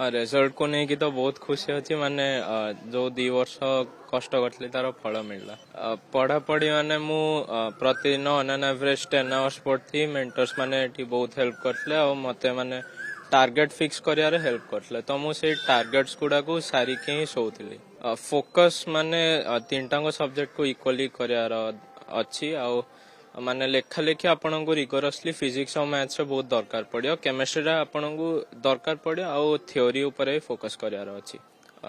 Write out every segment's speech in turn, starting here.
Result को नहीं कि तो बहुत खुशी अच्छी माने जो 2 वर्ष कष्ट करते तार फल मिलला पढ़ापढ़ी माने मु प्रतिदिन ऑन एन एवरेज 10 आवर्स पढ़ती मेंटर्स माने बहुत हेल्प करते और मते माने टार्गेट फिक्स करियारे हेल्प करते तो मुझे टार्गेट्स गुड़ा को सारिके ही सोउथिली फोकस माने 3टांग सब्जेक्ट को इक्वली करियार अच्छी आ माने लेखा लेखी आपन को रिगोरसली फिजिक्स और मैथ्स रे बहुत दरकार पड़ियो केमिस्ट्री रे आपन को दरकार पड़ियो आ थ्योरी ऊपर फोकस करियार अछि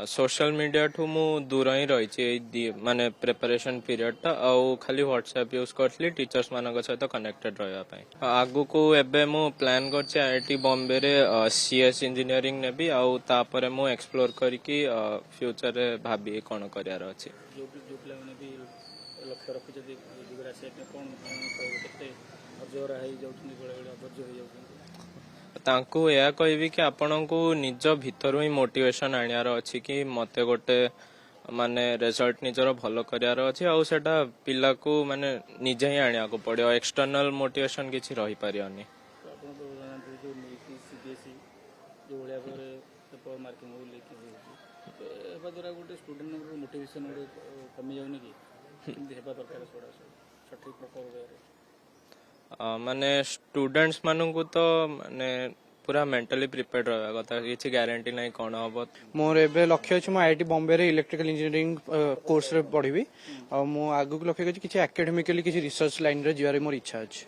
सोशल मीडिया ठू मु दूर ही रही माने प्रिपरेशन पीरियड टा आ खाली व्हाट्सएप यूज करथली टीचर्स मानक सहित कनेक्टेड रहया पई आगु को एबे मु प्लान करछि आईआईटी बॉम्बे रे सीएस इंजीनियरिंग नेबी आ तापरे मु एक्सप्लोर करिकि फ्यूचर रे भाबी कोन करियार अछि लक्ष्य रखी जदि तांकु या कहबी कि आपन को निज भीतर ही मोटिवेशन आनियार अछि कि मते गोटे माने रिजल्ट निजर भलो करियार अछि आ सेटा पिला को माने निजे ही आनिया को पड़ियो एक्सटर्नल मोटिवेशन किछि रही पारियोनी आपन तो जानते जो नीति सीबीएसई जो ओलिया करे पेपर मार्किंग हो लेके एबा द्वारा गोटे स्टूडेंट नो मोटिवेशन कमी जाउनी कि माने स्टूडेंट्स मानू को तो माने पूरा मेंटली प्रिपेयर्ड रहबा कथा किछि गारंटी नै कोन हबो मोर एबे लक्ष्य अछि म आईआईटी बॉम्बे रे इलेक्ट्रिकल इंजीनियरिंग कोर्स रे पढिबी आ मु आगु को लक्ष्य किछि एकेडमिकली किछि रिसर्च लाइन रे जिवारे मोर इच्छा अछि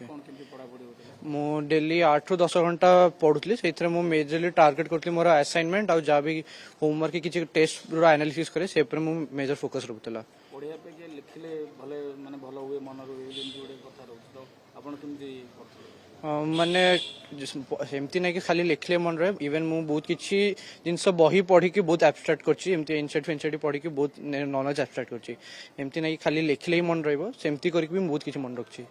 मु डेली 8 ରୁ 10 घंटा पढुतली सेथरे मु मेजरली टार्गेट करतली मोर असाइनमेंट आ जा भी होमवर्क किछि टेस्ट रो एनालिसिस करे से पर मु मेजर फोकस रखतला पढिया पे के लिखले भले माने भलो हुए मन रो जेंति गोटे कथा रहउ तो आपण केमति माने सेमती नहीं कि खाली लिखले मन रहे इवन मु बहुत किछि जिनस बही पढ़ी कि बहुत एब्स्ट्रैक्ट करछि एमती इनसेट फेंसेट पढ़ी कि बहुत नॉलेज एब्स्ट्रैक्ट करछि एमती नहीं खाली लिखले ही मन रहबो सेमती करके भी बहुत किछि मन रखछि।